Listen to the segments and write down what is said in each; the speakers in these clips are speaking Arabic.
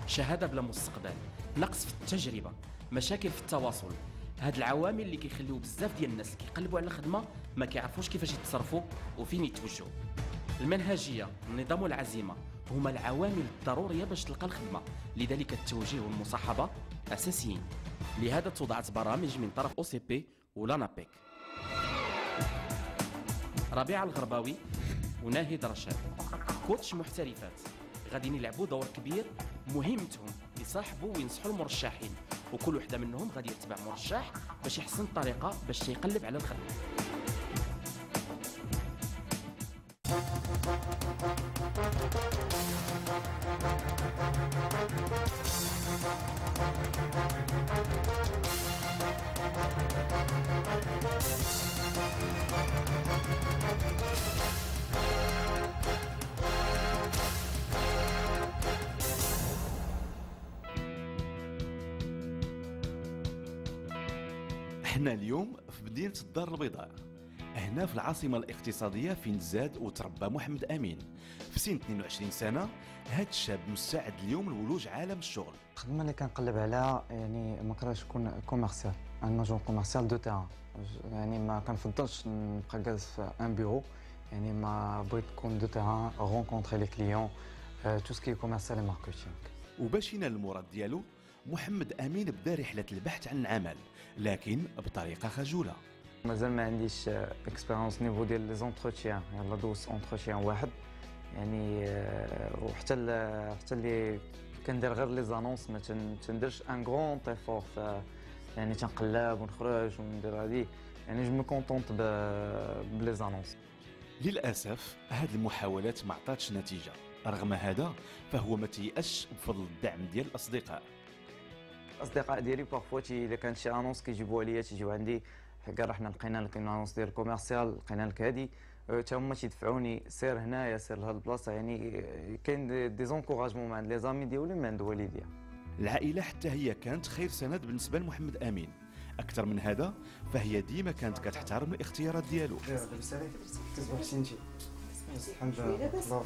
شهاده بلا مستقبل، نقص في التجربه، مشاكل في التواصل. هاد العوامل اللي كيخليو بزاف ديال الناس كيقلبوا على الخدمه ما كيعرفوش كيفاش يتصرفوا وفين يتوجهوا. المنهجيه، النظام والعزيمه هما العوامل الضروريه باش تلقى الخدمه، لذلك التوجيه والمصاحبه اساسيين. لهذا توضعت برامج من طرف OCP ولانابيك. ربيعه الغرباوي وناهد رشاد، كوتش محترفات غاديين يلعبوا دور كبير، مهمتهم يصاحبوا وينصحوا المرشحين، وكل وحده منهم غادي يتبع مرشح باش يحسن الطريقه باش يقلب على الخدمه. احنا اليوم في مدينة الدار البيضاء، هنا في العاصمة الاقتصادية فين زاد وتربى محمد أمين. في سن 22 سنة هاد الشاب مستعد اليوم لولوج عالم الشغل. الخدمة اللي كنقلب عليها يعني ما كرهتش نكون كوميرسيال، ان اجون كوميرسيال دو تيران. يعني ما كنفضلش نبقى جالس في ان بيرو، يعني ما بغيت نكون دو تيران، رونكونتري لي كليون، تو سكي كوميرسيال ماركتينغ. وباش ينال المراد ديالو محمد أمين بدا رحلة البحث عن العمل، لكن بطريقة خجولة. مازال ما عنديش اكسبيريونس نيفو ديال لي زونتروتيان، يلا دوز اونتروتيان واحد يعني، وحتى اللي كندير غير لي زانونس، ما تنديرش ان غرون ايفور يعني تنقلب ونخرج وندير هادي، يعني جو مو كونطونت بلي زانونس. للأسف هاد المحاولات ما عطاتش نتيجة، رغم هذا فهو ما تيأسش بفضل الدعم ديال الأصدقاء. الاصدقاء ديالي بارفوا الا كان شي انونس كيجيبوها ليا تيجيو عندي، كاع حنا لقينا لك انونس ديال كوميرسيال، لقينا لك هادي، حتى هما تيدفعوني سير هنايا سير لهاد البلاصه، يعني كاين دي زونكوراجمون مع لي زامي ديالي من عند والديا. العائلة حتى هي كانت خير سند بالنسبة لمحمد أمين، أكثر من هذا فهي ديما كانت كتحترم الاختيارات ديالو. لاباس عليك؟ كتبغي حسينتي؟ الحمد لله.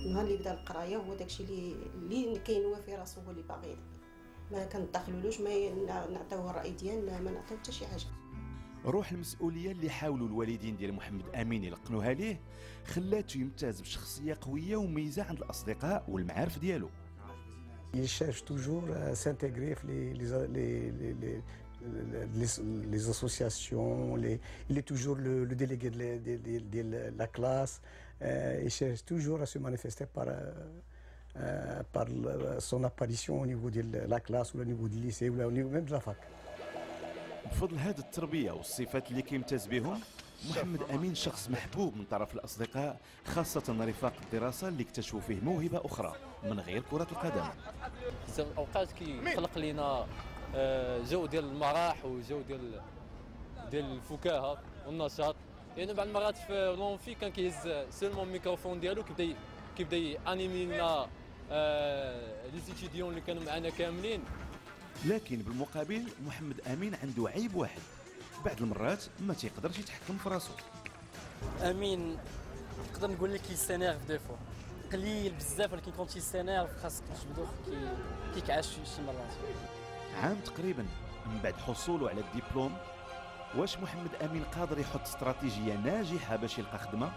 النهار اللي بدا القرايه هو داكشي اللي كاين في راسو، هو اللي باغي، ما كندخلولوش، ما نعطيوه الراي ديالنا، ما نعطيو حتى شي حاجه. روح المسؤوليه اللي حاولوا الوالدين ديال محمد امين يلقنوها ليه خلاته يمتاز بشخصيه قويه وميزه عند الاصدقاء والمعارف ديالو. Il cherche toujours à s'intégrer les associations, il est toujours le délégué de la classe, il cherche toujours à se manifester par son apparition au niveau de la classe ou au niveau du lycée ou au niveau même de la fac. بفضل هذه التربيه والصفات اللي كيمتاز بهم، محمد امين شخص محبوب من طرف الاصدقاء، خاصه رفاق الدراسه اللي اكتشفوا فيه موهبه اخرى من غير كره القدم. بزاف اوقات كيخلق لنا جو ديال المرح وجو ديال الفكاهه والنشاط، يعني بعض المرات في لونفي كان كيهز سولمون الميكروفون ديالو كيبدا انيمي لنا لي ستوديون اللي كانوا معنا كاملين. لكن بالمقابل محمد امين عنده عيب واحد، بعض المرات ما تيقدرش يتحكم في راسو. امين نقدر نقول لك يستنيرف دي فوا، قليل بزاف، ولكن كون تيستنيرف خاصك تجبدو كيكعاش شي مرات. عام تقريبا من بعد حصوله على الدبلوم، واش محمد امين قادر يحط استراتيجيه ناجحه باش يلقى خدمه؟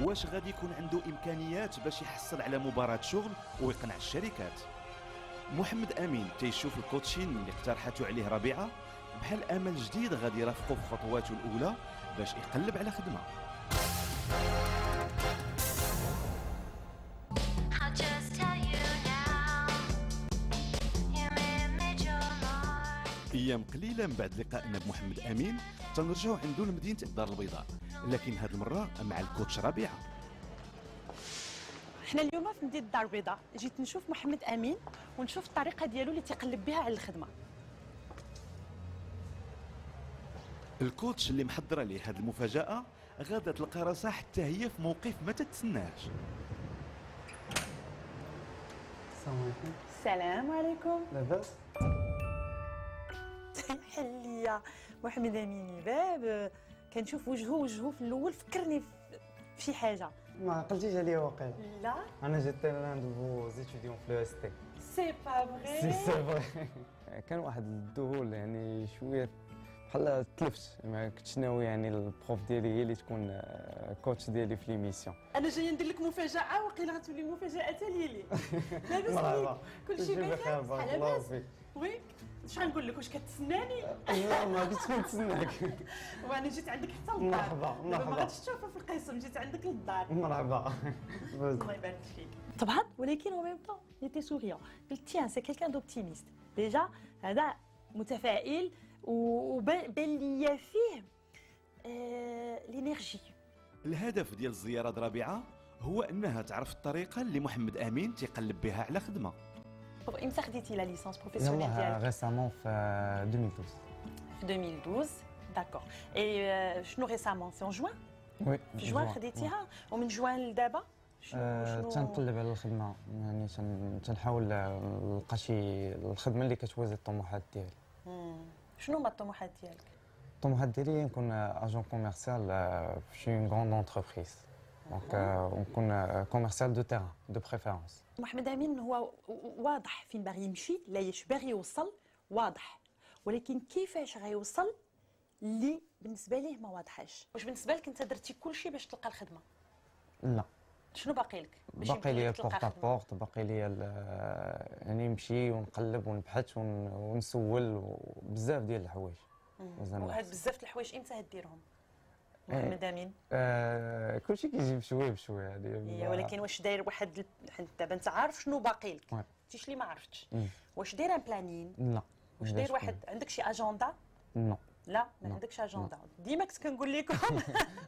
واش غادي يكون عنده امكانيات باش يحصل على مباراة شغل ويقنع الشركات؟ محمد امين تيشوف الكوتشين اللي اقترحته عليه ربيعه بحال امل جديد غادي يرافقه في خطواته الاولى باش يقلب على خدمه. ايام قليله من بعد لقائنا بمحمد امين تنرجعوا عنده لمدينه الدار البيضاء، لكن هذه المره مع الكوتش ربيعه. حنا اليوم في مدينه الدار البيضاء، جيت نشوف محمد امين ونشوف الطريقه ديالو اللي تيقلب بها على الخدمه. الكوتش اللي محضره ليه هذه المفاجاه غادا تلقى راسها حتى هي في موقف ما تتسناهش. السلام عليكم. السلام عليكم. لاباس؟ حل ليا محمد امين الباب، كنشوف وجهه في الاول فكرني في شي حاجه، ما عقلتيش عليا واقيلا. لا انا جيت لان دو فو زيتيديون في لو اس تي. سي با فغي. سي فري. كان واحد الذهول يعني شويه بحال تلفت، ما كنتش ناوي يعني البروف ديالي هي اللي تكون كوتش ديالي في ليميسيون. انا جايه ندير لك مفاجاه وقيلا غتولي مفاجاه تالي لي. لاباس مرحبا. عليك كلشي بخير بارك على الله باس. فيك. وي شحال نقول لك واش كتسناني؟ لا ما كنتش كنتسناك. وانا جيت عندك حتى للدار. مرحبا، دابا ما مرحبا. غاديش تشوفها في القسم، جيت عندك للدار. مرحبا. الله يبارك فيك. طبعا ولكن او ميم طون يتي سوريون. قلت تيان سي كيلكان دوبتيميست. ديجا هذا متفائل وبان ليا فيه لينيرجي. الهدف ديال الزياره ربيعه هو انها تعرف الطريقه اللي محمد امين تيقلب بها على خدمه. امتى خديتي لا ليسونس بروفيسيونيل يلاه ديالك؟ ريسامون في 2012. في 2012 داكور. اي شنو ريسامون سي اون جوان؟ وي في جوان خديتيها ومن جوان لدابا تنقلب على الخدمه، يعني تنحاول نلقى شي الخدمه اللي كتوازي الطموحات ديالي. شنو هما الطموحات ديالك؟ الطموحات ديالي نكون اجون كوميرسيال في شي غروند انتربريز، دونك نكون كوميرسيال دو تيران دو بريفيرونس. محمد امين هو واضح فين باغي يمشي، لا اش باغي يوصل واضح، ولكن كيفاش غيوصل اللي بالنسبه ليه ما واضحاش. واش بالنسبه لك انت درتي كل شيء باش تلقى الخدمه؟ لا شنو باقي لك؟ باقي لي بورت بورت، باقي لي يعني نمشي ونقلب ونبحث ونسول بزاف ديال الحوايج. وهاد بزاف د الحوايج امتى هديرهم محمد امين؟ كلشي كيجي بشويه بشويه يعني. ولكن واش داير واحد دابا انت عارف شنو باقي لك؟ انتيش اللي ما عرفتش. واش داير ان بلانين؟ لا. واش داير واحد عندك شي اجندا؟ لا لا ما عندكش اجندا. ديما كنت كنقول لكم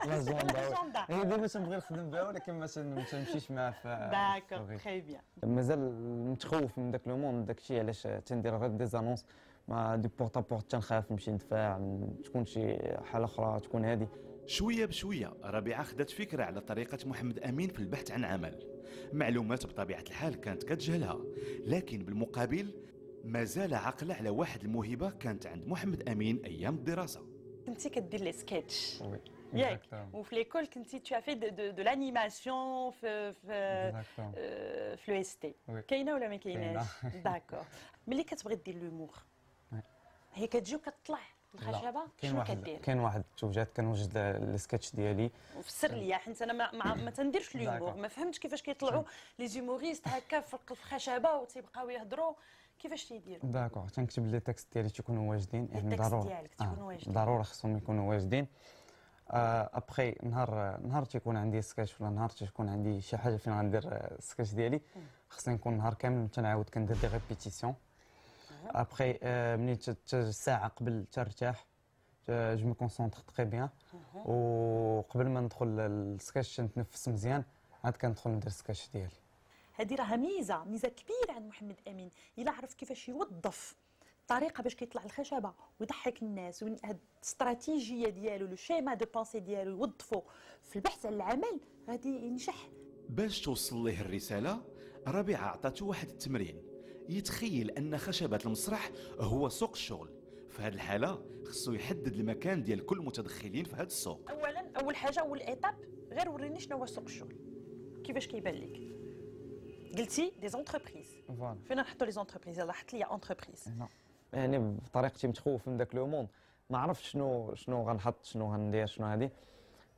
الاجندا هي ديما تنبغي نخدم بها ولكن ما تنمشيش معاه في. داكور تري بيان. مازال متخوف من داك لو موند، داك الشيء علاش تندير غير دي زانونس ما دي بورتا بورت، تنخاف نمشي ندفع تكون شي حاله اخرى تكون هذه. شويه بشويه ربيعه خدات فكره على طريقه محمد امين في البحث عن عمل. معلومات بطبيعه الحال كانت كتجهلها، لكن بالمقابل مازال عاقله على واحد الموهبه كانت عند محمد امين ايام الدراسه. كنتي كدير لي سكيتش وي ياك، وفي ليكول كنتي تو في دو لانيماسيون في لو اس تي. كاينه ولا ما كايناش؟ داكور. ملي كتبغي دير لومور هي كتجي وكتطلع الخشبه شنو كدير؟ كاين واحد التوجات كنوجد السكتش ديالي وفسر ليا حيت انا ما تنديرش لومور، ما فهمتش كيفاش كيطلعوا لي زيموريست هكا في الخشبه وتيبقاو يهضروا كيفاش تيديروا. داكور تنكتب لي تكست ديالي تيكونوا واجدين، يعني ضروري خصهم يكونوا واجدين. ابخي نهار تيكون عندي سكتش ولا نهار تيكون عندي شي حاجه فين غندير السكتش ديالي، خصني نكون نهار كامل تنعاود كندير دي ريبيتيسيون. ابخي ملي ساعه قبل ترتاح جو مي كونسونطر تري بيان، وقبل ما ندخل السكتش نتنفس مزيان عاد كندخل ندير السكتش ديالي. هذه راه ميزه كبيره عند محمد امين، الا عرف كيفاش يوظف الطريقه باش كيطلع الخشبه ويضحك الناس، وهاد الاستراتيجيه ديالو لو شيما دو بونسي ديالو يوظفو في البحث عن العمل غادي ينجح. باش توصل ليه الرساله ربيعه عطاتو واحد التمرين يتخيل ان خشبه المسرح هو سوق الشغل. في هذه الحاله خصو يحدد المكان ديال كل المتدخلين في هذا السوق. اول حاجه اول ايتاب غير وريني شنو هو سوق الشغل، كيفاش كيبان لك؟ قلتي دي زونتربريز، فين نحطوا لي زونتربريز؟ يلاه حط لي انتربريز. يعني بطريقتي متخوف من داك لو موند، ما عرفتش شنو غنحط، شنو غندير، شنو هادي.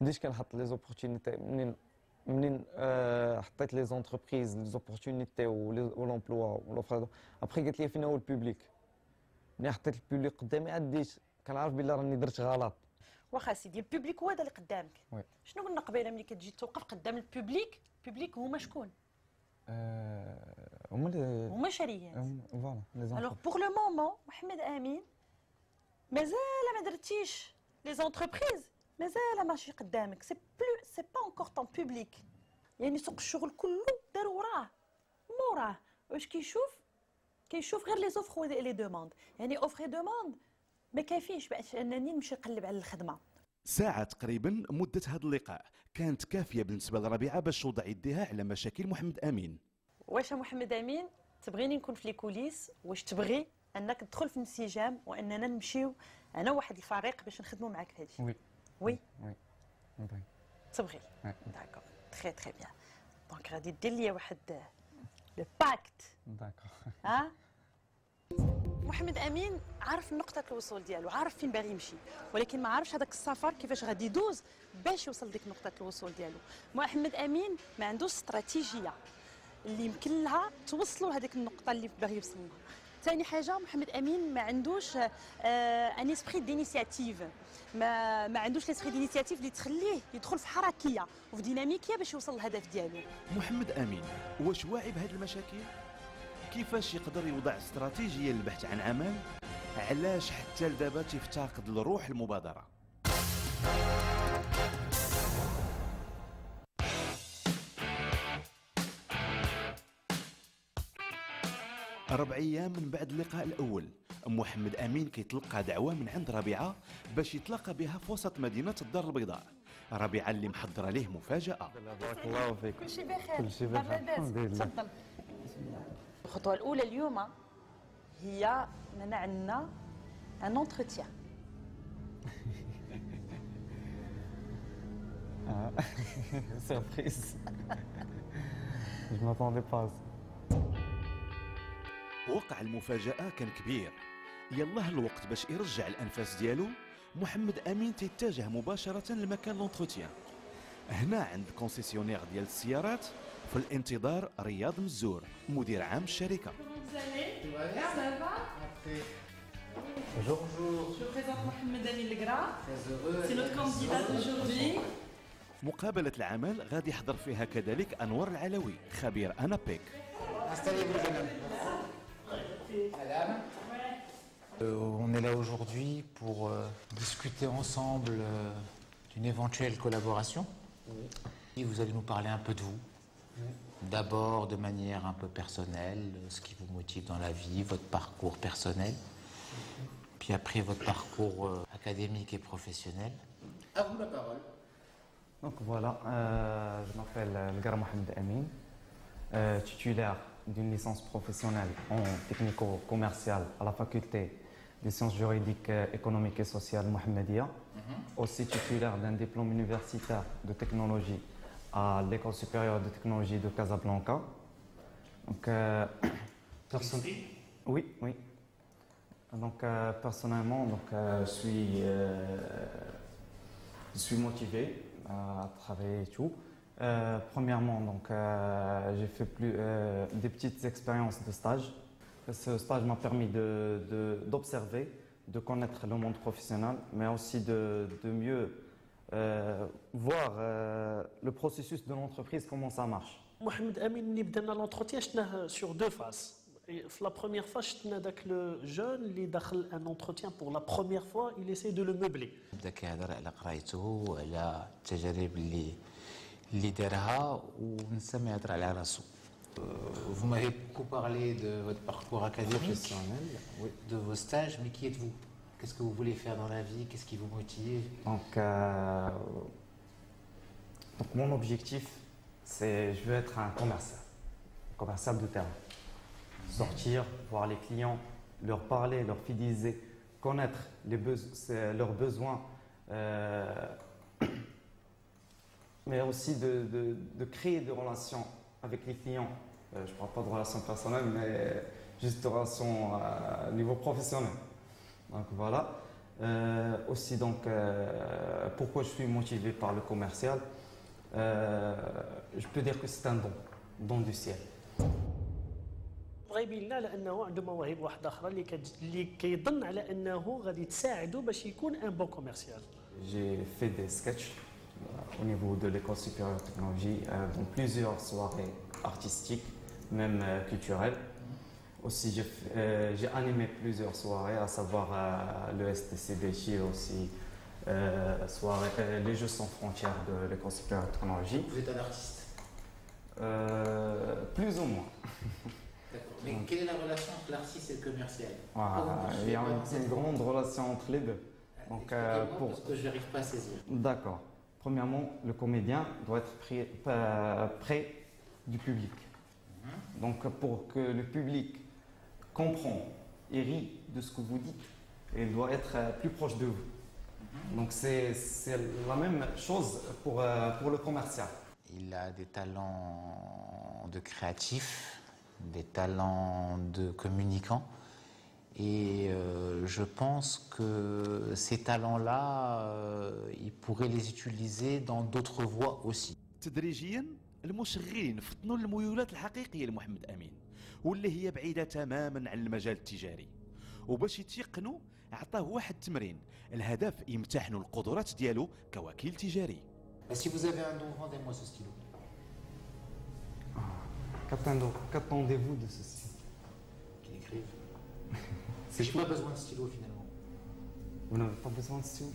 بديت كنحط لي زوبورتونيتي منين حطيت لي زونتربريز لي زوبورتونيتي ولومبلوا ولوفر. ابخي قالت لي فين هو البوبليك، ملي حطيت البوبليك قدامي عاد كنعرف بلي راني درت غلط. واخا سيدي البوبليك هو هذا اللي قدامك. شنو قلنا قبيله ملي كتجي توقف قدام البوبليك؟ البوبليك هما شكون؟ هما شريات. فوالا لي الوغ بوغ لو مومون محمد امين مازال ما درتيش لي زونتربريز، مازال ماشي قدامك، سي با انكور طون بوبليك. يعني سوق الشغل كله دار موراه واش كيشوف غير لي زوفر ولي دوموند، يعني اوفر دوموند ما كافيش باش انني نمشي نقلب على الخدمه. ساعة تقريبا مدة هذا اللقاء كانت كافية بالنسبة لربيعة باش توضع يديها على مشاكل محمد أمين. واش محمد أمين تبغيني نكون في لي كوليس؟ واش تبغي انك تدخل في انسجام واننا نمشيو انا واحد الفريق باش نخدموا معاك في هذا الشيء؟ وي تبغي؟ داكور تري تري بيان. دونك غادي دير لي واحد لو باكت. داكور. ها محمد امين عارف نقطه الوصول ديالو، عارف فين باغي يمشي، ولكن ما عارفش هذاك السفر كيفاش غادي يدوز باش يوصل لديك نقطه الوصول ديالو. محمد امين ما عندوش استراتيجيه اللي يمكن لها توصلوا لهذيك النقطه اللي باغي يوصل لها. ثاني حاجه محمد امين ما عندوش ان اسبري دينيسياتيف، ما عندوش لاسبري دينيسياتيف اللي تخليه يدخل في حركيه وفي ديناميكيه باش يوصل للهدف ديالو. محمد امين واش واعي بهذه المشاكل؟ كيفاش يقدر يوضع استراتيجيه للبحث عن عمل؟ علاش حتى لدابا تيفتقد لروح المبادره؟ 4 أيام من بعد اللقاء الأول محمد أمين كيتلقى دعوة من عند ربيعة باش يتلاقى بها في وسط مدينة الدار البيضاء. ربيعة اللي محضرة ليه مفاجأة. بارك الله فيك. كل شيء بخير. كل شيء بخير الحمد لله. تفضل. الخطوة الأولى اليوم هي أننا عندنا ان اونتروتيان. سيربريز. Je m'attendais pas. وقع المفاجأة كان كبير. يلاه الوقت باش يرجع الأنفاس ديالو. محمد أمين تيتجه مباشرة لمكان لونتروتيان. هنا عند كونسيسيونير ديال السيارات في الانتظار رياض مزور مدير عام الشركة. Bonjour. Je présente Mohamed Amin Legras. C'est notre candidat d'aujourd'hui. مقابلة العمل غادي يحضر فيها كذلك أنور العلوي خبير أنابيك. On est là aujourd'hui pour discuter ensemble d'une éventuelle collaboration. Et vous allez nous parler un peu de vous. D'abord de manière un peu personnelle, ce qui vous motive dans la vie, votre parcours personnel. Puis après votre parcours académique et professionnel. À vous la parole. Donc voilà, je m'appelle Legras Mohamed Amin, titulaire d'une licence professionnelle en technico-commercial à la faculté des sciences juridiques, économiques et sociales Mohammedia. Aussi titulaire d'un diplôme universitaire de technologie à l'École supérieure de technologie de Casablanca. Donc, oui, oui. Donc personnellement, donc, je suis motivé à travailler et tout. Premièrement, donc, j'ai fait des petites expériences de stage. Ce stage m'a permis d'observer, de connaître le monde professionnel, mais aussi de mieux voir le processus de l'entreprise, comment ça marche. Mohamed Amin, ملي بدنا l'entretien شفناه sur 2 phases. في la première phase شفنا داك le jeune اللي دخل un entretien pour la première fois, il essaie de le meubler. بدا كيهضر على قرايته وعلى التجارب اللي دارها ونسى ما يهضر على راسو. Vous m'avez beaucoup parlé de votre parcours académique, de vos stages, mais qui êtes-vous? Qu'est-ce que vous voulez faire dans la vie? Qu'est-ce qui vous motive? Donc mon objectif, c'est je veux être un commercial de terrain. Sortir, voir les clients, leur parler, leur fidéliser, connaître leurs besoins, mais aussi de créer des relations avec les clients. Je ne parle pas de relations personnelles, mais juste de relations à niveau professionnel. Donc voilà. Aussi, donc, pourquoi je suis motivé par le commercial? Je peux dire que c'est un don du ciel. غيبين لنا على انه عنده مواهب واحده اخرى اللي كيظن على انه غادي تساعده باش يكون ان بون كوميرسيال. J'ai fait des sketchs au niveau de l'école supérieure de technologie dans plusieurs soirées artistiques, même culturelles. Aussi, j'ai animé plusieurs soirées, à savoir le STCBJ aussi, les Jeux sans frontières de l'école supérieure de technologie. Vous êtes un artiste? Plus ou moins. Mais quelle est la relation entre l'artiste et le commercial? Il y a une grande relation entre les deux. Donc, parce que je n'arrive pas à saisir. D'accord. Premièrement, le comédien doit être près du public. Donc, pour que le public comprend et rit de ce que vous dites, il doit être plus proche de vous. Donc, c'est la même chose pour le commercial. il a des talents de créatif, des talents de communicant. Et je pense que ces talents-là, il pourrait les utiliser dans d'autres voies aussi. تدريجيا المشغلين فطنوا للميولات الحقيقيه لمحمد امين واللي هي بعيده تماما عن المجال التجاري، وباش يتيقنوا عطاه واحد التمرين، الهدف يمتحنوا القدرات ديالو كوكيل تجاري. Si vous avez un don, rendez-moi ce stylo. Qu'attendez-vous de ce stylo? Qu'il écrive. J'ai pas besoin de stylo finalement. Vous n'avez pas besoin de stylo?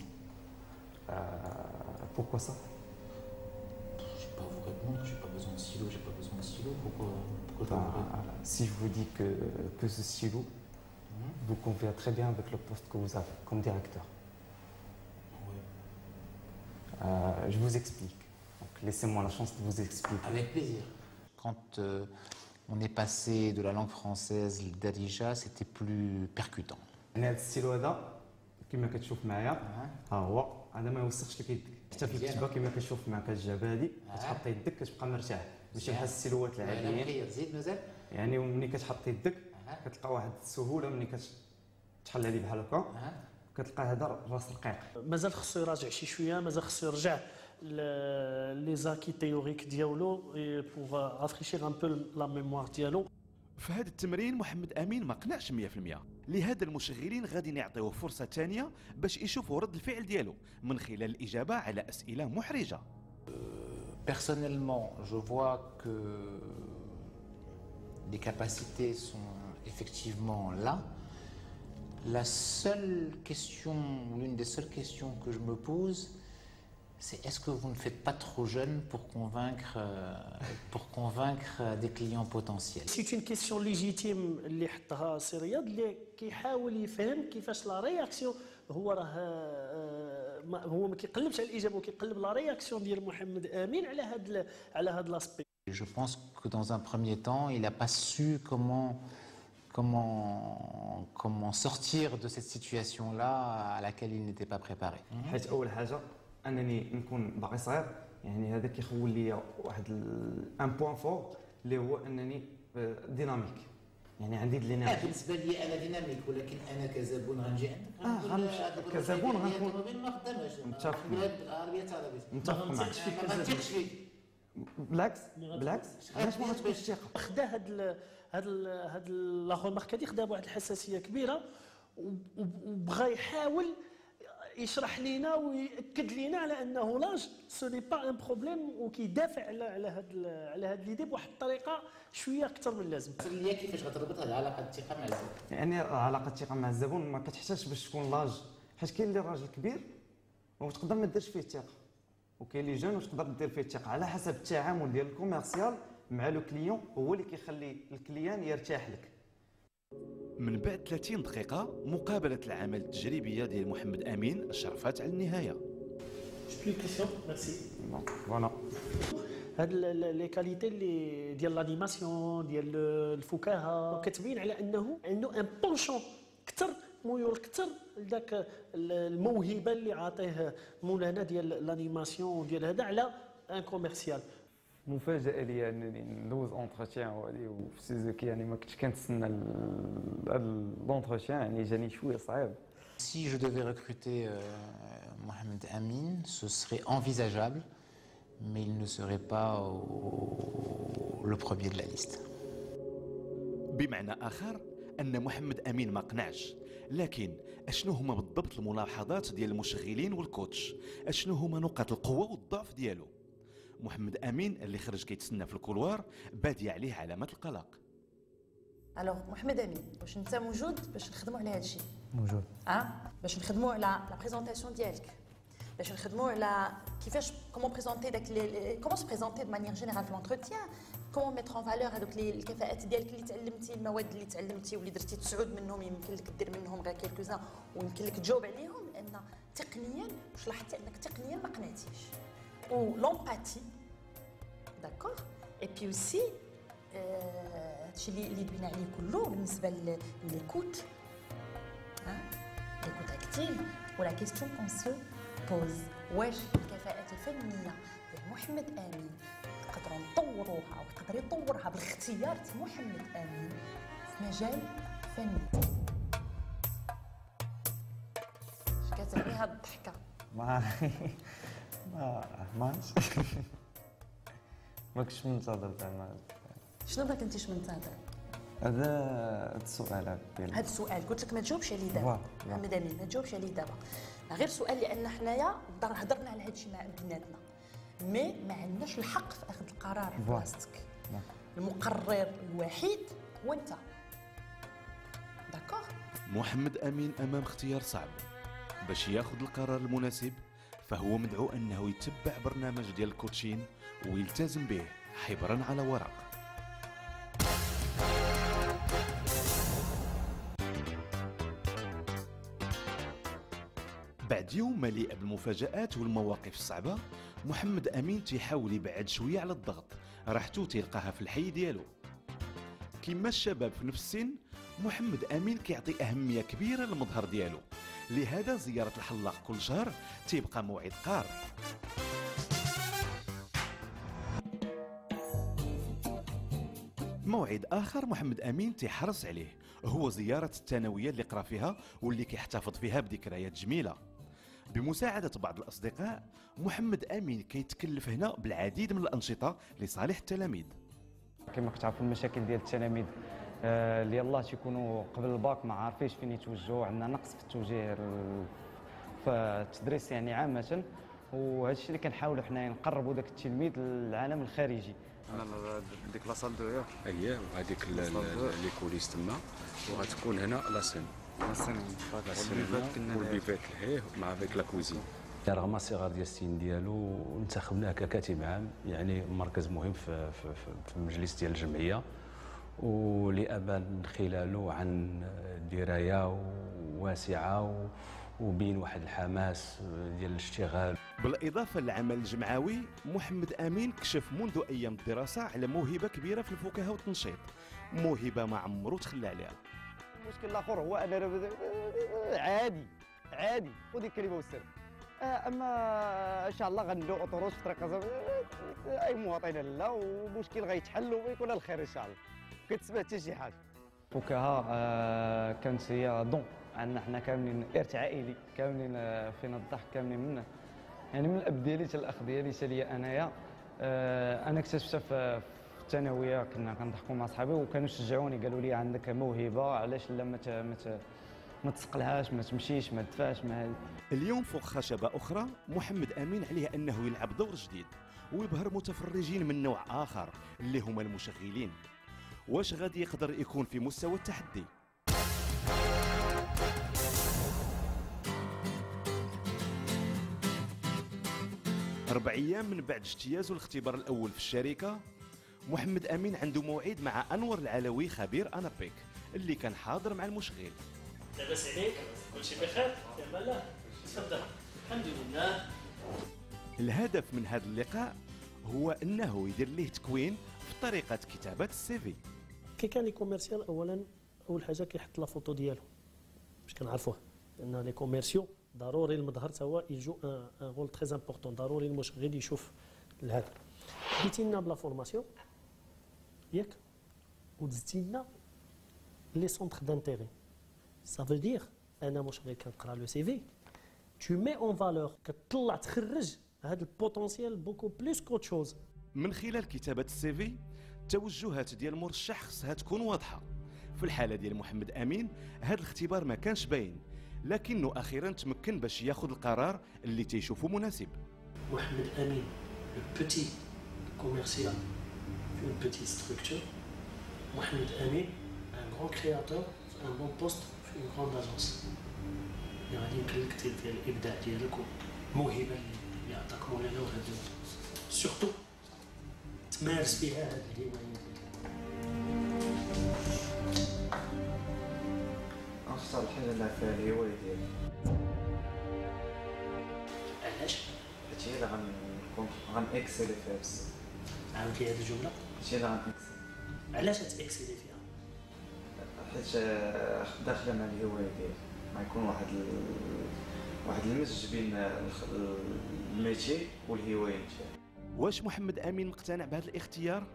Pourquoi ça? Je ne vais pas vous répondre, j'ai pas besoin de stylo, j'ai pas besoin de stylo. Pourquoi Si je vous dis que ce stylo vous convient très bien avec le poste que vous avez comme directeur. Oui. Je vous explique. Laissez-moi la chance de vous expliquer. Avec plaisir. Quand on est passé de la langue française d'Adija, c'était plus percutant. هذا الستيلو هذا كما كتشوف معايا ها هو هذا ما يوسخش لك يدك حتى في الكتابه كما كتشوف معك الجبهه هذه كتحط يدك كتبقى مرتاح ماشي بحال السيلوات العاديين. زيد مازال يعني ملي كتحط يدك كتلقى واحد السهوله ملي كتحل هذه بحال هكا كتلقى هذا راس رقيق. مازال خصو يراجع شي شويه، مازال خصو يرجع لي زاكي تيوريك ديالو بوغ رافريشير ان بو لا ميموار ديالو. في هذا التمرين محمد امين ما قنعش 100%، لهذا المشغلين غادي نعطيوه فرصه ثانيه باش يشوفوا رد الفعل ديالو من خلال الاجابه على اسئله محرجه. Personnellement, je vois que les capacités sont effectivement là. La seule question, l'une des seules questions que je me pose, c'est est-ce que vous ne faites pas trop jeune pour convaincre des clients potentiels? C'est une question légitime اللي حطها سي رياض اللي كيحاول يفهم كيفاش لا رياكسيون هو هو ما كيقلبش على الاجابه وكيقلب لا رياكسيون ديال محمد امين على هذا لاسبي. Je pense que dans un premier temps, il n'a pas su comment sortir de cette situation-là à laquelle il n'était pas préparé. حيت اول حاجه انني نكون باقي صغير، يعني هذا كيخول لي واحد ان بوين فور اللي هو انني ديناميك، يعني عندي ديناميك. بالنسبه لي انا ديناميك، ولكن انا كزبون غنجي عندك كزبون غنكون ما خداماش متفق بالعربيه تاع متفق معك. ما غنثقش فيك. بالعكس علاش ما غتكونش الثقه؟ خدا هاد لا ريمارك هادي خدا بواحد الحساسيه كبيره وبغى يحاول يشرح لينا ويأكد لينا على انه لاج سو ني با ان بروبليم، وكيدافع على هاد ليدي بواحد الطريقه شويه اكثر من اللازم. ليا كيفاش غتربط هاد علاقه الثقه مع الزبون؟ يعني علاقه الثقه مع الزبون ما كتحتاجش باش تكون لاج، حيت كاين اللي راجل كبير وتقدر ما ديرش فيه الثقه، وكاين اللي جون وتقدر دير فيه الثقه، على حسب التعامل ديال الكوميرسيال مع لو كليون هو اللي كيخلي الكليان يرتاح لك. من بعد 30 دقيقة مقابلة العمل التجريبية ديال محمد أمين شرفت على النهاية. فوالا هاد لي كاليتي اللي ديال لانيماسيون ديال الفكاهه كتبين على انه عنده ان بونشون كثر ميول كثر لذاك الموهبه اللي عاطيه مولانا ديال لانيماسيون ديال هذا على ان كوميرسيال. مفاجاه ليا انني ندوز اونتروتيان وهادي وفي سوزوكي، يعني ما كنتش كنتسنى لونتروتيان، يعني جاني شويه صعيب. Si je devais recruter Mohamed Amin, ce serait envisageable, mais il ne serait pas le premier de la liste. بمعنى آخر أن محمد أمين ما قنعش، لكن أشنو هما بالضبط الملاحظات ديال المشغلين والكوتش؟ أشنو هما نقاط القوة والضعف ديالو؟ محمد أمين اللي خرج كيتسنى في الكولوار بادية عليه علامات القلق. الوغ محمد امين، واش انت موجود باش نخدموا على هذا الشيء؟ موجود. باش نخدموا على لا بريزونطاسيون ديالك، باش نخدموا على كيفاش كومون بريزونتي داك كومون سو بريزونتي دو مانيير جينيرال في لونتروتيان، كومون ميتر اون فالور هذوك الكفاءات ديالك اللي تعلمتي، المواد اللي تعلمتي واللي درتي 9 منهم يمكن لك دير منهم غير كيلكوزان ويمكن لك تجاوب عليهم، لان تقنيا واش لاحظتي انك تقنيا ما قنعتيش. و لومباتي داكور، اي بي اوسي هادشي اللي دوينا عليه كله بالنسبه لليكوت، ليكوت اكتيف. ولا كيستيون كون سو بوز، واش الكفاءات الفنيه ديال محمد امين نقدروا نطوروها ويقدر يطورها بالاختيار محمد امين في مجال فني. اش كتعني هاد الضحكه؟ ما كنتش منتظر زعما. شنو ما كنتيش منتظر؟ هذا السؤال ديالي. هذا السؤال قلت لك ما تجاوبش عليه دابا محمد امين، ما تجاوبش عليه دابا، غير سؤال لان حنايا هضرنا على هذا الشيء مع بناتنا، مي ما عندناش الحق في اخذ القرار في بلاصتك. المقرر الوحيد هو انت. داكوغ؟ محمد امين امام اختيار صعب. باش ياخذ القرار المناسب فهو مدعو انه يتبع برنامج ديال الكوتشين ويلتزم به حبرا على ورق. بعد يوم مليء بالمفاجآت والمواقف الصعبة، محمد امين تيحاول يبعد شويه على الضغط، راحتو تلقاها في الحي ديالو. كما الشباب في نفس السن، محمد امين كيعطي اهميه كبيره للمظهر ديالو، لهذا زياره الحلاق كل شهر تيبقى موعد قار. موعد اخر محمد امين تيحرص عليه هو زياره الثانويه اللي قرا فيها واللي كيحتفظ فيها بذكريات جميله. بمساعده بعض الاصدقاء، محمد امين كيتكلف هنا بالعديد من الانشطه لصالح التلاميذ. كما كتعرفوا المشاكل ديال التلاميذ اللي يلاه تيكونوا قبل الباك ما عارفينش فين يتوجهوا، عندنا نقص في التوجيه في التدريس يعني عامه، وهذا الشيء اللي كنحاولوا حنايا نقربوا داك التلميذ للعالم الخارجي. انا ديك لاصال دو ياك اييه، وهذيك لي كوليس تما، وغتكون هنا لاسين والبيفات لهيه مع فيك لا كوزين. رغم الصغار ديال السن ديالو انتخبناه ككاتب عام، يعني مركز مهم في المجلس ديال الجمعيه، ولابان من خلاله عن درايه واسعه وبين واحد الحماس ديال الاشتغال. بالاضافه للعمل الجمعوي، محمد امين كشف منذ ايام الدراسه على موهبه كبيره في الفكاهه والتنشيط، موهبه ما عمرو تخلى عليها. المشكل الاخر هو انا عادي ودي الكلمه والسر، اما ان شاء الله غندو اوتوروس في طريق اي مواطن لا، ومشكل غيتحل ويكون الخير ان شاء الله. كتسمع حتى شي حاجه. الفكاهه كانت هي دون عندنا حنا كاملين، ارث عائلي كاملين، فينا الضحك كاملين منا، يعني من الاب ديالي حتى الاخ ديالي حتى ليا انايا. انا اكتشفتها في الثانويه، كنا كنضحكوا مع صحابي وكانوا يشجعوني، قالوا لي عندك موهبه، علاش لا ما تسقلهاش، ما تمشيش، ما تدفاش ما. اليوم فوق خشبه اخرى، محمد امين عليه انه يلعب دور جديد ويبهر متفرجين من نوع اخر اللي هما المشغلين. واش غادي يقدر يكون في مستوى التحدي؟ أربع أيام من بعد اجتيازه الاختبار الأول في الشركة، محمد أمين عنده موعد مع أنور العلوي خبير أنابيك اللي كان حاضر مع المشغل. لاباس عليك؟ كلشي بخير؟ في امان الله؟ تفضل. الحمد لله. الهدف من هذا اللقاء هو أنه يدير ليه تكوين في طريقة كتابة السي في. كي كان لي كوميرسيال أول حاجة كيحط لا فوتو ديالو باش كنعرفوه، لأن لي كوميرسيو ضروري المظهر توا يجو ان رول تري امبورطون، ضروري المشغل يشوف هذا. جيتي لنا بلا فورماسيون ياك، ودزتي لنا لي سونتر دانتيغي، سا فو دير انا مشغل كنقرا لو سي في، تو مي اون فالور، كتطلع تخرج هذا البوتونسيال بوكو بلوس كوت شوز. من خلال كتابة السي في، التوجهات ديال المرشح خصها تكون واضحة. في الحالة ديال محمد أمين هذا الاختبار ما كانش باين، لكنه اخيرا تمكن باش ياخذ القرار اللي تيشوفه مناسب. محمد امين لو بوتي كوميرسيال في اون بوتي ستركتور، محمد امين ان غران كرياتور في ان بون بوست في اون غراند اجونس. يعني غادي يمكن لك دير الابداع ديالك والموهبه اللي عطاك مولانا، وهذا سورتو تمارس فيها هذه الهوايه ديالك. أفضل حاجة نلعب فيها الهواية ديالي. علاش؟ حيت هي اللي غنكسلي فيها بزاف. عاود لي هذه الجملة. حيت هي اللي غنكسلي. علاش غتكسلي فيها؟ حيت داخلة مع الهواية ديالي، ما يكون واحد المزج بين الميتي والهواية ديالي. واش محمد امين مقتنع بهذا الاختيار؟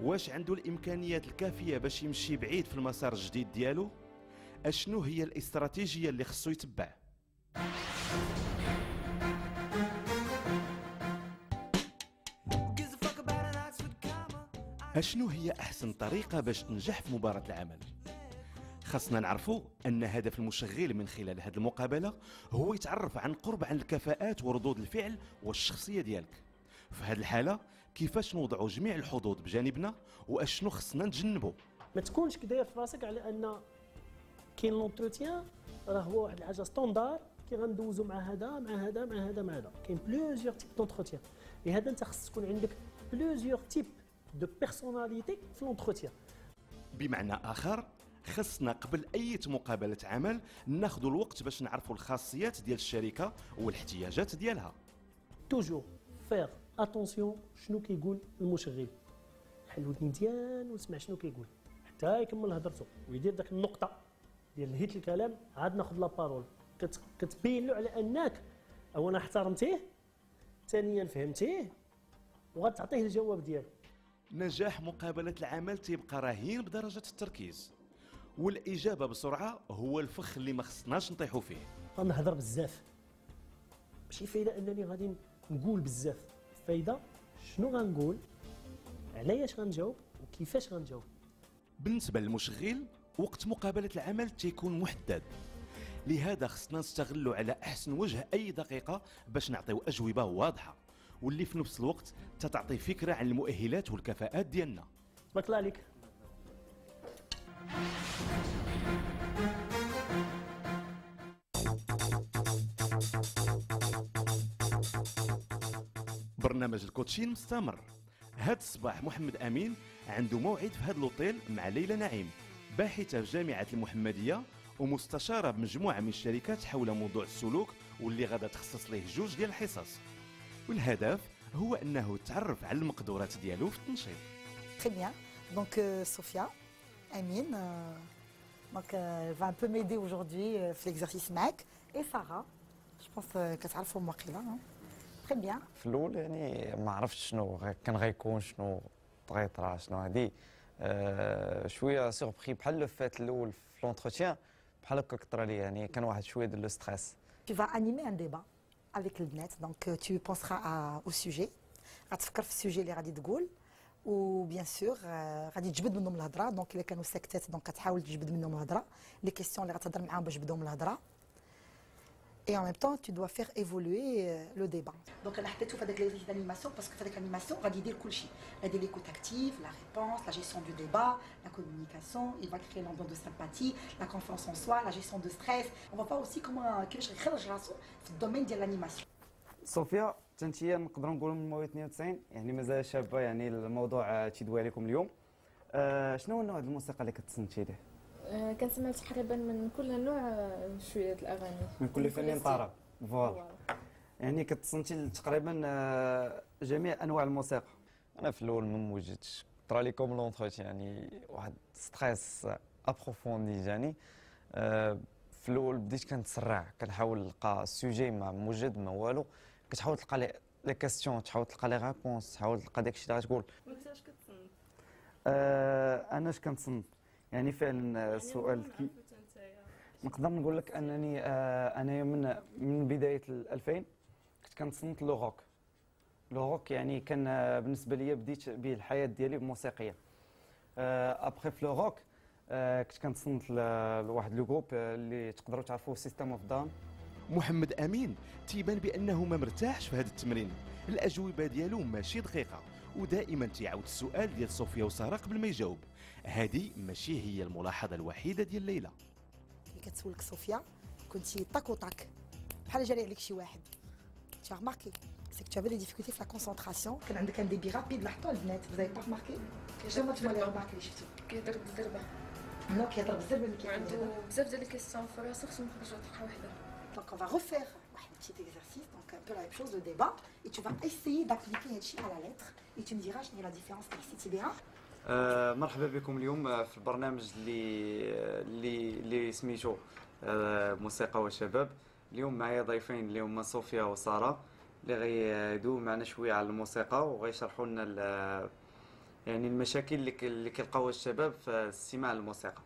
واش عنده الامكانيات الكافيه باش يمشي بعيد في المسار الجديد ديالو؟ اشنو هي الاستراتيجيه اللي خصو يتبع؟ اشنو هي احسن طريقه باش تنجح في مباراه العمل؟ خاصنا نعرفوا ان هدف المشغل من خلال هذه المقابله هو يتعرف عن قرب عن الكفاءات وردود الفعل والشخصيه ديالك. في هذه الحاله كيفاش نوضعوا جميع الحظوظ بجانبنا واشنو خصنا نتجنبوا؟ ما تكونش كداير في راسك على ان كاين لونتروتيان راه هو واحد الحاجه ستوندار كي غندوزو مع هذا مع هذا مع هذا مع هذا. كاين بلوزيور تيب دونتروتيان، لهذا انت خصك تكون عندك بلوزيور تيب دو بيرسوناليتي في لونتروتيان. بمعنى اخر خصنا قبل اي مقابله عمل ناخذ الوقت باش نعرفوا الخاصيات ديال الشركه والاحتياجات ديالها. توجور فير اتونسيون شنو كيقول المشغل، حل ودني مزيان وسمع شنو كيقول حتى يكمل هضرته ويدير داك النقطه ديال نهايه الكلام عاد ناخذ لا بارول. كتبين له على انك اولا احترمتيه، ثانيا فهمتيه وغتعطيه الجواب ديالو. نجاح مقابله العمل تيبقى رهين بدرجه التركيز، والاجابه بسرعه هو الفخ اللي ما خصناش نطيحوا فيه. غنهضر بزاف ماشي فايده انني غادي نقول بزاف، فايده شنو غنقول، علاش غنجاوب وكيفاش غنجاوب. بالنسبه للمشغل وقت مقابله العمل تيكون محدد، لهذا خصنا نستغلوا على احسن وجه اي دقيقه باش نعطيو اجوبه واضحه واللي في نفس الوقت تعطي فكره عن المؤهلات والكفاءات ديالنا. تبارك الله عليك. برنامج الكوتشين مستمر. هذا الصباح محمد امين عنده موعد في هذا الاوتيل مع ليلى نعيم، باحثه في جامعه المحمديه ومستشاره بمجموعه من الشركات حول موضوع السلوك واللي غادا تخصص ليه 2 ديال الحصص، والهدف هو انه يتعرف على المقدورات ديالو في التنشيط. Très bien. Donc Sophia, Amine, donc elle va un peu m'aider aujourd'hui في l'exercice معك. Et Sarah, je pense كتعرفوا واقيلا. Très bien. في الاول يعني ما عرفتش شنو كان غيكون، شنو غيطرا، شنو هادي شويه سوربري بحال لو فات الاول في لونتروتيان بحال هكا كطرا لي، يعني كان واحد شويه ديال لو ستريس. Tu vas animer un débat avec البنات. Donc tu penseras au sujet. غتفكر في السوجي اللي غادي تقول وبيان سور غادي تجبد منهم الهضره. دونك الا كانوا ساكتات دونك كتحاول تجبد منهم الهضره، لي كيسيون اللي غتهضر معاهم باش تجبدهم الهضره. Et en même temps, tu dois faire évoluer le débat. Donc, انا حطيته في هذاك ليزيس دانيماسيون باسكو في هذاك الانيماسيون غادي يدير كل شيء، غادي يدير ليكوت اكتيف، لا ريبونس، لا جيستيون دو ديبا، لا communication, il va créer l'ambiance de sympathie, la confiance en soi, la gestion de stress. On va voir aussi comment كيفاش يخرج راسو في الدومين ديال الانيماسيون. صوفيا تنتيا نقدروا نقولوا من مواليد 92، يعني مازال شابه، يعني الموضوع تيدوي عليكم اليوم. شنو هو النوع ديال الموسيقى اللي كتسنتي ليه؟ كنسمع تقريبا من كل نوع شويه الاغاني، من كل فن طرب. فوالا، يعني كتصنتي تقريبا جميع انواع الموسيقى. انا في الاول ما موجدتش، طرا لي كوم لونتروتيان يعني واحد ستريس ابروفوندي جاني. في الاول بديت كنتسرع، كنحاول نلقى السوجي ما موجد ما والو، كتحاول تلقى لي كاستيون، تحاول تلقى لي ريبونس، تحاول تلقى داكشي اللي غتقول. وانت اش كتصنت؟ انا اش كنتصنت يعني فعلا السؤال كي نقدر نقول لك انني انا من بدايه 2000 كنت كنتصنت لو روك. لو روك يعني كان بالنسبه لي بديت به الحياه ديالي الموسيقيه. ابخي في لو روك كنت كنتصنت لواحد لو جروب اللي تقدروا تعرفوه سيستم اوف داون. محمد امين تيبان بانه ما مرتاحش في هذا التمرين، الاجوبه ديالو ماشي دقيقه ودائما تيعاود السؤال ديال صوفيا وساره قبل ما يجاوب. هذه ماشي هي الملاحظه الوحيده ديال ليلى. كي كتسولك صوفيا كنتي طاك وطاك بحال جاري عليك شي واحد. Tu as remarqué c'est que tu avais des difficultés في la concentration. كان عندك un débit rapide لاحظتوا البنات. Vous avez pas remarqué؟ شنو tu vas les remarquer اللي شفتو؟ كيضرب بالضربه. نو كيضرب بزاف ملي كيعمل عنده بزاف ديال الكيسيون في راسو خصهم يخرجوا دقيقه واحده. Donc on va refaire un petit exercice, donc un peu la même chose, le débat, et tu vas essayer d'appliquer هادشي à la lettre, et tu me diras شنو هي la différence اللي حسيتي بها. مرحبا بكم اليوم في البرنامج اللي سميتو موسيقى وشباب. اليوم معايا ضيفين اللي هما صوفيا وساره اللي غيدوي معنا شويه على الموسيقى وغيشرحوا لنا يعني المشاكل اللي كيلقاوها الشباب في الاستماع للموسيقى.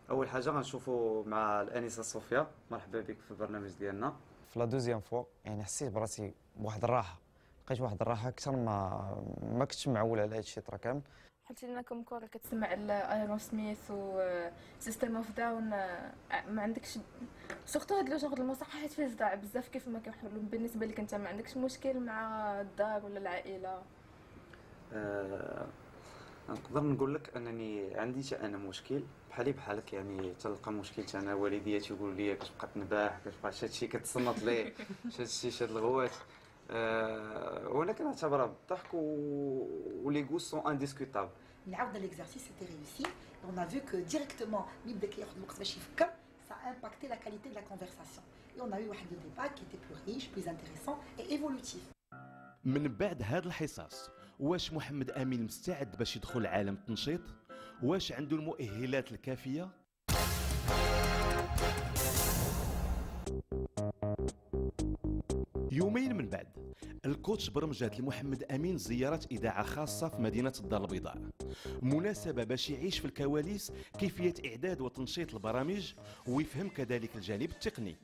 اول حاجه غنشوفوا مع الانسه صوفيا. مرحبا بك في البرنامج ديالنا. في لا دوزيام فوا يعني حسيت براسي بواحد الراحه، لقيت واحد الراحه اكثر ما كنتش معول على هذا الشيء ترى كامل. حيت انكم كره كتسمع ايرون سميث و سيستم اوف داون ما عندكش سورتو هاد لو جونغ الموسيقى حيت فيه صداع بزاف كيف ما كنحلو. بالنسبه لك انت ما عندكش مشكل مع الدار ولا العائله؟ نقدر نقول لك انني عندي حتى انا مشكل بحالي بحالك، يعني تلقى مشكل حتى انا. والديا تيقولوا لي كتبقى تنباح، كتبقى شي كتصنت ليه شاد الغوات. وانا كنعتبرها بالضحك ولي غو سون انديسكوتابل. نعاود l'exercice était réussi. On a vu que directement ملي بدا كياخذ الوقت باش يفكر ça a impacté la qualité de la conversation. Et on a eu واحد le débat qui était plus riche, plus intéressant et évolutif. من بعد هذا الحصص واش محمد امين مستعد باش يدخل عالم التنشيط؟ واش عنده المؤهلات الكافيه؟ يومين من بعد الكوتش برمجات لمحمد امين زياره اذاعه خاصه في مدينه الدار البيضاء، مناسبه باش يعيش في الكواليس كيفيه اعداد وتنشيط البرامج ويفهم كذلك الجانب التقني.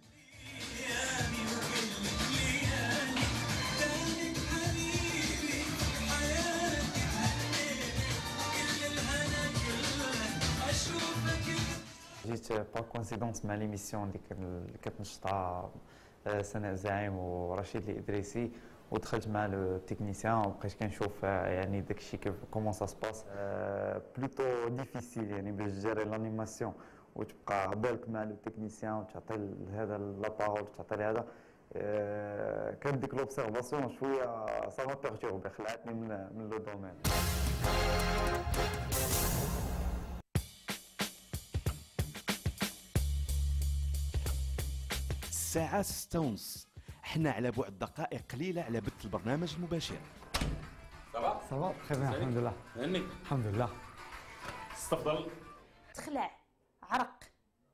جيت با كونسيدونس مع ليميسيون اللي كتنشطها سناء زعيم ورشيد الادريسي، ودخلت مع لو تكنيسيان وبقيت كنشوف يعني داكشي كيف كومون سا سباس. بلوتو ديفيسيل يعني باش جيري لانيماسيون وتبقى بالك مع لو تكنيسيان وتعطي هذا لا بارول وتعطي هذا. كانت ديك لوبسيرفاسيون شويه سا ما بيرتوربي، خلعتني من لو دومين. الساعة 6:30 حنا على بعد دقائق قليلة على بث البرنامج المباشر. صافا بخير الحمد لله. الحمد لله. استفضل. تخلع، عرق،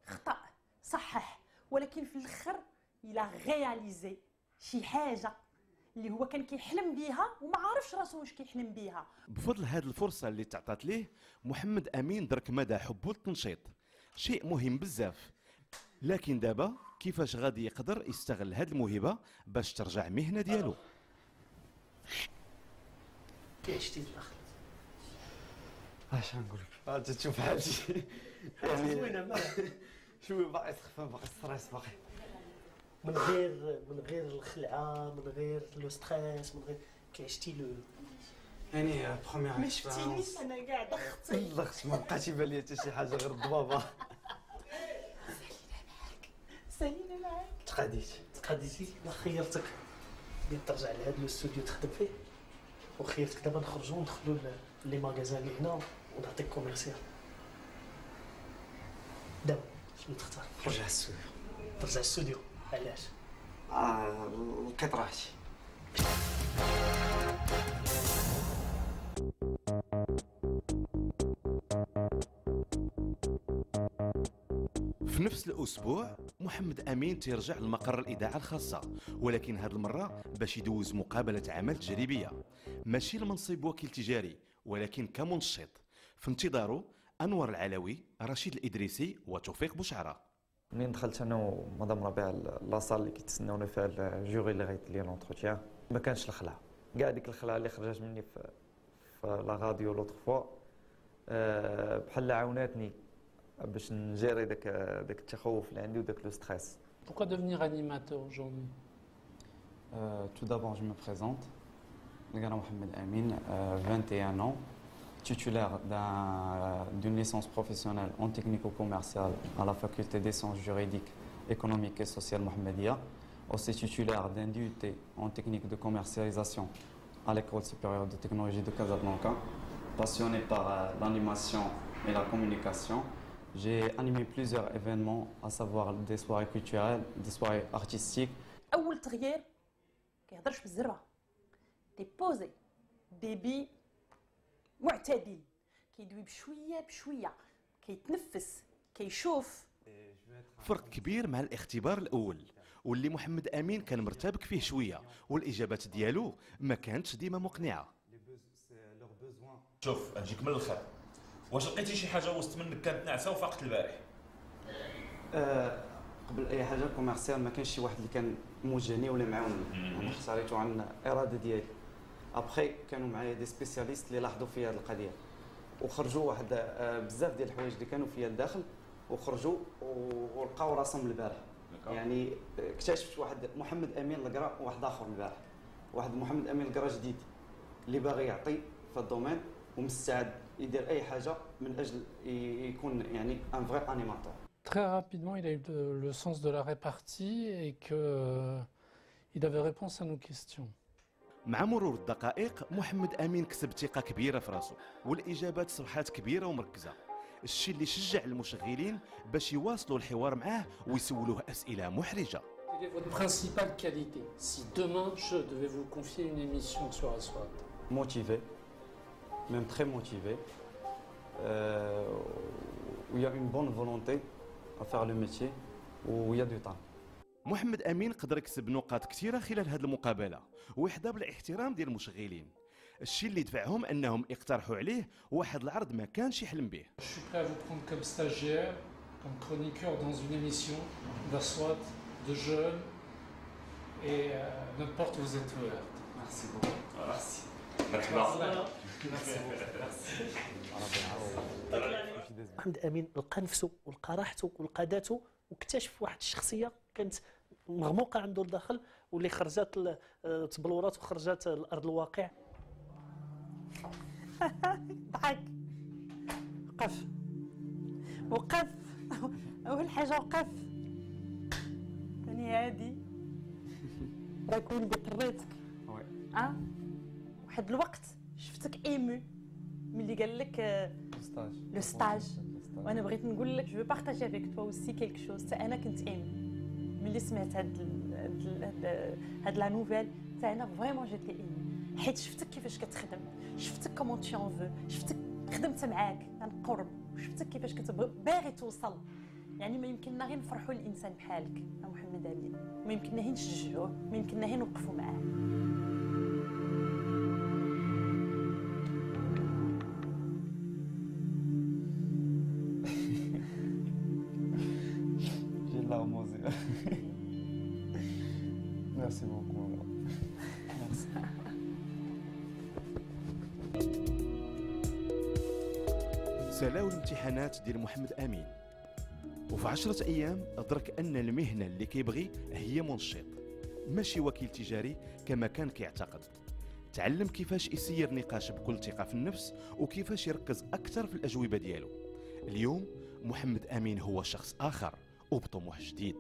خطأ، صحح، ولكن في الاخر الى رياليزي شي حاجه اللي هو كان كيحلم بيها وما عارفش راسو واش كيحلم بيها. بفضل هذه الفرصة اللي تعطات ليه محمد امين درك مدى حبه للتنشيط، شيء مهم بزاف. لكن دابا كيفاش غادي يقدر يستغل هذه الموهبه باش ترجع مهنه ديالو؟ كيعشتي الداخل اش نقول لك؟ انت تشوف حالتي يعني زوينه شويه باقي تخفى، باقي ستريس، باقي من غير الخلعه، من غير لو ستريس، من غير كيعشتي لو يعني بروميير ما شفتينيش انا قاعده اختي ضغط، ما بقاش يبان لي حتى شي حاجه غير الضبابه. سالينا معاك. تقاديتي لا خيرتك بغيت ترجع لهذا الاستوديو تخدم فيه، وخيرتك دابا نخرجوا وندخلوا لي ماغازان اللي هنا ونعطيك كوميرسيال. دابا شنو تختار؟ نرجع للستوديو. ترجع للستوديو علاش؟ لقيت راحتي. في نفس الأسبوع محمد أمين تيرجع لمقر الإذاعة الخاصة، ولكن هذه المرة باش يدوز مقابلة عمل تجريبية، ماشي لمنصب وكيل تجاري ولكن كمنشط. في انتظاره أنور العلوي، رشيد الإدريسي وتوفيق بوشعرة. منين دخلت انا ومدام ربيع لاصال اللي كيتسناونا فيها الجوري اللي غيدير لي لونتروتيان، ما كانش الخلعه، كاع ديك الخلعه اللي خرجت مني في لا راديو لوطخ فوا بحال عاوناتني باش نجيري داك التخوف اللي عندي وداك لو ستريس. Pourquoi devenir animateur aujourd'hui? Tout d'abord, je me présente. Ngara Mohamed Amin, 21 ans, titulaire d'une licence professionnelle en technico-commerciale à la faculté des sciences juridiques, économiques et sociales Mohamedia. Aussi titulaire d'un DUT en technique de commercialisation à l'école supérieure de technologie de Casablanca. Passionné par l'animation et la communication, j'ai animé plusieurs événements, à savoir des soirées culturelles, des soirées artistiques. اول تغيير كيهضرش بالزربه، ديبوزي ديبي معتدل، كيدوي بشويه بشويه، كيتنفس، كيشوف. فرق كبير مع الاختبار الأول، واللي محمد امين كان مرتبك فيه شويه، والاجابات ديالو ما كانتش ديما مقنعه. شوف نجيك من الاخر، واش لقيتي شي حاجه وسط منك كانت ناعسه وفاقت البارح؟ قبل اي حاجه كوميرسيال ما كانش شي واحد اللي كان موجهني ولا معاوني، انا اختاريته عن الاراده ديالي. ابخي كانوا معايا دي سبيسياليست اللي لاحظوا في هذه القضيه وخرجوا واحد بزاف ديال الحوايج اللي كانوا فيها الداخل وخرجوا ولقاو راسهم البارح. يعني اكتشفت واحد محمد امين القرا وواحد اخر البارح، واحد محمد امين القرا جديد اللي باغي يعطي في الدومين ومستعد يدير اي حاجه من اجل يكون يعني ان فري انيماتور. Très rapidement, il a eu le sens de la répartie et qu'il avait réponse à nos questions. مع مرور الدقائق محمد امين كسب ثقه كبيره في راسه، والاجابات صبحات كبيره ومركزه، الشيء اللي شجع المشغلين باش يواصلوا الحوار معاه ويسولوه اسئله محرجه. Quelle est votre principale qualité? Si demain je devais vous confier une émission sur Aswad. Motivé, même très motivé, où il y a une bonne volonté à faire le métier, où il y a du temps. محمد امين قدر يكسب نقاط كثيره خلال هذه المقابله ويحظى بالاحترام ديال المشغلين، الشيء اللي دفعهم انهم يقترحوا عليه واحد العرض ما كانش يحلم به. Je suis prêt à vous prendre comme stagiaire, comme chroniqueur dans une émission d'Aswad, de jeunes, et notre porte vous est ouverte. Merci beaucoup. Merci. محمد امين لقى نفسه ولقى راحته ولقى ذاته واكتشف واحد الشخصيه كانت مغموقه عنده لداخل واللي خرجت تبلورات وخرجت لارض الواقع. ضحك، وقف اول حاجه وقف، ثاني هادي راك ولدي قريتك. واحد الوقت شفتك ايمو ملي قال لك لو ستاج، وانا بغيت نقول لك جو بارطاجي افيك توا اوسي كيلك شوز. حتى انا كنت ايمو ملي سمعت هاد لا نوفيل، حتى انا فريمون جيتي ايمو حيت شفتك كيفاش كتخدم، شفتك كومون تي اون فو، شفتك خدمت معاك عن قرب، وشفتك كيفاش باغي توصل. يعني ما يمكننا غير نفرحوا الانسان بحالك محمد امين، ما يمكننا غير نشجعوه، ما يمكننا غير نوقفوا معاه. Merci beaucoup. Merci. سالاو الامتحانات ديال محمد امين، وفي 10 ايام ادرك ان المهنه اللي كيبغي هي منشط ماشي وكيل تجاري كما كان كيعتقد. تعلم كيفاش يسير نقاش بكل ثقه في النفس وكيفاش يركز اكثر في الاجوبه ديالو. اليوم محمد امين هو شخص اخر وبطموح جديد.